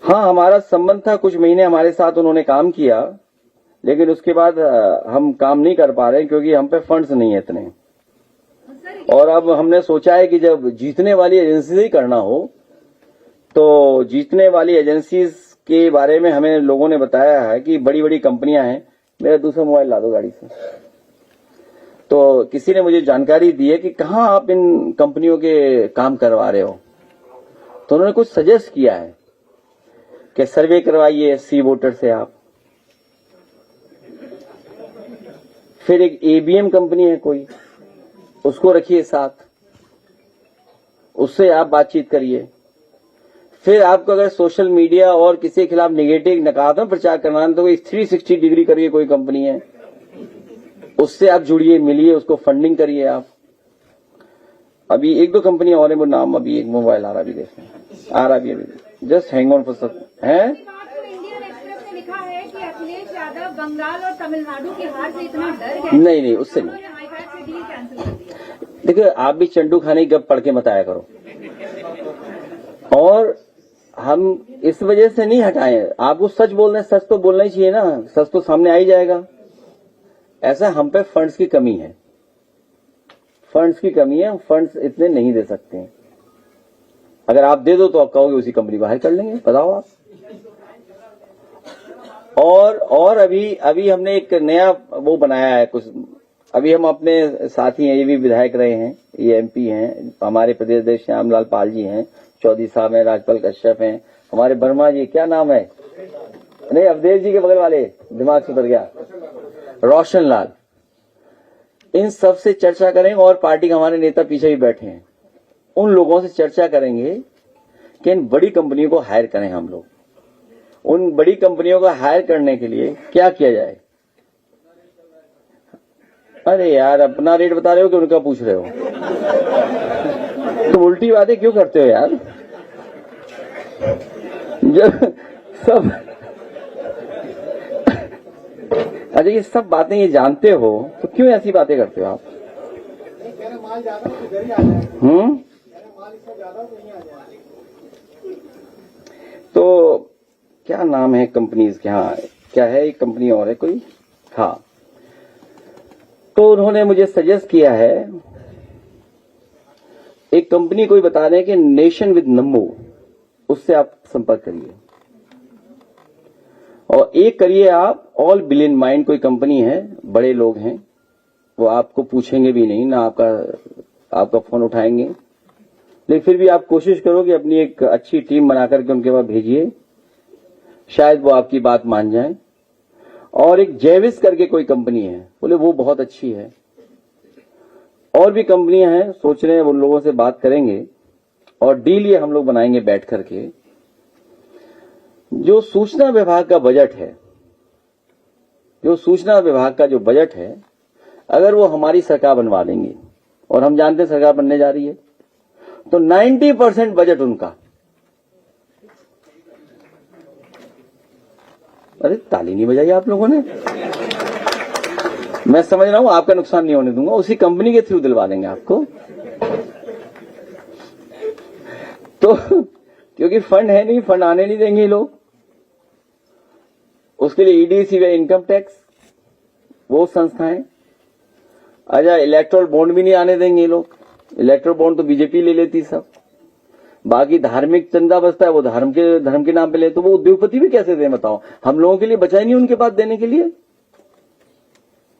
हाँ, हमारा संबंध था, कुछ महीने हमारे साथ उन्होंने काम किया, लेकिन उसके बाद हम काम नहीं कर पा रहे क्योंकि हम पे फंड्स नहीं है इतने। और अब हमने सोचा है कि जब जीतने वाली एजेंसी से ही करना हो, तो जीतने वाली एजेंसीज के बारे में हमें लोगों ने बताया है कि बड़ी बड़ी कंपनियां हैं। मेरा दूसरा मोबाइल ला दो गाड़ी से। तो किसी ने मुझे जानकारी दी है कि कहाँ आप इन कंपनियों के काम करवा रहे हो, तो उन्होंने कुछ सजेस्ट किया है कि सर्वे करवाइए सी वोटर से आप। फिर एक एबीएम कंपनी है कोई, उसको रखिए साथ, उससे आप बातचीत करिए। फिर आपको अगर सोशल मीडिया और किसी के खिलाफ नेगेटिव नकारात्मक प्रचार करना है तो कोई 360 डिग्री करके कोई कंपनी है, उससे आप जुड़िए, मिलिए, उसको फंडिंग करिए आप। अभी एक दो कंपनी और है, वो नाम अभी एक मोबाइल आ रहा भी, देखते हैं आ रहा भी अभी, जस्ट हैंग ऑन फॉर सब है। इंडियन एक्सप्रेस ने लिखा है कि अखिलेश यादव बंगाल और तमिलनाडु की हार से इतना डर गए। नहीं, उससे नहीं। देखिए, आप भी चंडू खाने की गप पढ़ के मत आया करो। और हम इस वजह से नहीं हटाए, आपको सच बोलना है, सच तो बोलना ही चाहिए ना, सच तो सामने आ ही जाएगा। ऐसा हम पे फंड्स की कमी है, फंड्स की कमी है, हम फंड्स इतने नहीं दे सकते हैं। अगर आप दे दो तो आप कहोगे उसी कंपनी बाहर कर लेंगे, बताओ आप। और अभी हमने एक नया वो बनाया है कुछ। अभी हम अपने साथी हैं, ये भी विधायक रहे हैं, ये एमपी हैं, हमारे प्रदेश अध्यक्ष श्यामलाल पाल जी हैं, चौधरी साहब हैं, राजपाल कश्यप हैं, हमारे वर्मा जी, क्या नाम है, नहीं अवधेश जी के बगल वाले, दिमाग से उतर गया, रोशन लाल। इन सब से चर्चा करेंगे और पार्टी के हमारे नेता पीछे भी बैठे हैं, उन लोगों से चर्चा करेंगे कि इन बड़ी कंपनियों को हायर करें हम लोग। उन बड़ी कंपनियों को हायर करने के लिए क्या किया जाए। अरे यार, अपना रेट बता रहे हो कि उनका पूछ रहे हो? तुम उल्टी बातें क्यों करते हो यार? जब सब अच्छा, ये सब बातें ये जानते हो तो क्यों ऐसी बातें करते हो आप? तो क्या नाम है कंपनीज के? हाँ, क्या है, एक कंपनी और है कोई, हाँ। तो उन्होंने मुझे सजेस्ट किया है, एक कंपनी कोई बता रहे हैं कि नेशन विद नंबो, उससे आप संपर्क करिए। और एक करिए आप ऑल बिलियन माइंड, कोई कंपनी है, बड़े लोग हैं, वो आपको पूछेंगे भी नहीं ना, आपका फोन उठाएंगे, लेकिन फिर भी आप कोशिश करो कि अपनी एक अच्छी टीम बना करके उनके पास भेजिए, शायद वो आपकी बात मान जाए। और एक जैविस करके कोई कंपनी है, बोले वो बहुत अच्छी है। और भी कंपनियां हैं, सोच रहे हैं उन लोगों से बात करेंगे और डील ये हम लोग बनाएंगे बैठ करके। जो सूचना विभाग का बजट है, जो सूचना विभाग का जो बजट है, अगर वो हमारी सरकार बनवा देंगे, और हम जानते हैं सरकार बनने जा रही है, तो 90% बजट उनका। अरे ताली नहीं बजाई आप लोगों ने। मैं समझ रहा हूं, आपका नुकसान नहीं होने दूंगा, उसी कंपनी के थ्रू दिलवा देंगे आपको। तो क्योंकि फंड है नहीं, फंड आने नहीं देंगे लोग, उसके लिए ईडी, सीबीआई, इनकम टैक्स, वो संस्थाएं। अच्छा, इलेक्ट्रोल बॉन्ड भी नहीं आने देंगे लोग, इलेक्ट्रोल बॉन्ड तो बीजेपी ले लेती सब। बाकी धार्मिक चंदा बचता है, वो धर्म के नाम पे ले, तो वो उद्योगपति भी कैसे दें बताओ? हम लोगों के लिए बचा ही नहीं उनके पास देने के लिए,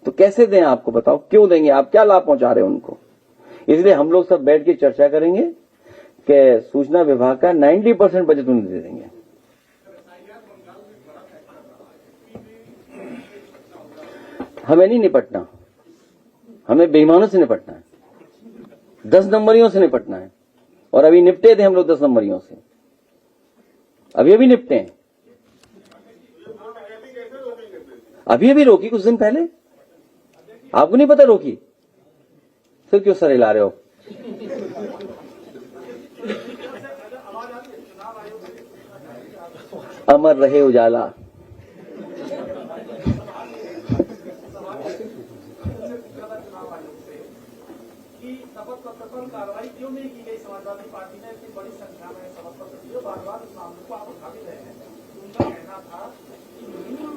तो कैसे दें आपको बताओ? क्यों देंगे? आप क्या लाभ पहुंचा रहे हो उनको? इसलिए हम लोग सब बैठ के चर्चा करेंगे कि सूचना विभाग का 90% बजट उन्हें दे देंगे। हमें नहीं निपटना, हमें बेईमानों से निपटना है, 10 नंबरियों से निपटना है। और अभी निपटे थे हम लोग 10 नंबरियों से, अभी निपटे हैं। अभी रोकी कुछ दिन पहले, आपको नहीं पता रोकी? फिर क्यों सर हिला रहे हो? अमर रहे उजाला। शपथ पत्र पर कार्रवाई क्यों नहीं की गई? समाजवादी पार्टी ने इतनी बड़ी संख्या में शपथ पत्र दिए, बार बार इस मामले को आप उठा भी रहे हैं। कहा था कि मूल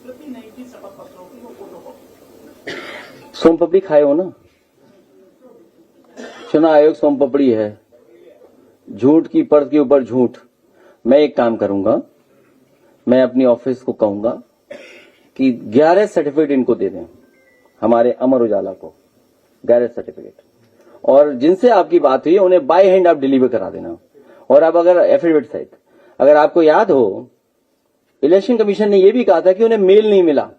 प्रति नहीं थी शपथ पत्रों की, वो फोटोकॉपी। सोमपपड़ी खाए हो ना, चुनाव आयोग सोमपपड़ी है, झूठ की परत के ऊपर झूठ। मैं एक काम करूंगा, मैं अपनी ऑफिस को कहूंगा कि 11 सर्टिफिकेट इनको दे दें, हमारे अमर उजाला को 11 सर्टिफिकेट, और जिनसे आपकी बात हुई है उन्हें बाय हैंड आप डिलीवर करा देना। और अब अगर एफिडेविट सहित, अगर आपको याद हो, इलेक्शन कमीशन ने यह भी कहा था कि उन्हें मेल नहीं मिला।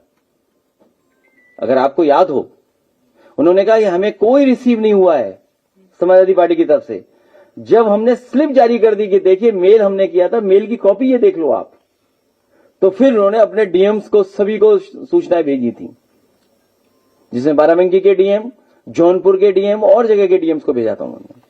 अगर आपको याद हो, उन्होंने कहा कि हमें कोई रिसीव नहीं हुआ है समाजवादी पार्टी की तरफ से। जब हमने स्लिप जारी कर दी कि देखिए मेल हमने किया था, मेल की कॉपी ये देख लो आप, तो फिर उन्होंने अपने डीएम्स को सभी को सूचनाएं भेजी थी, जिसमें बाराबंकी के डीएम, जौनपुर के डीएम और जगह के डीएम्स को भेजा था उन्होंने।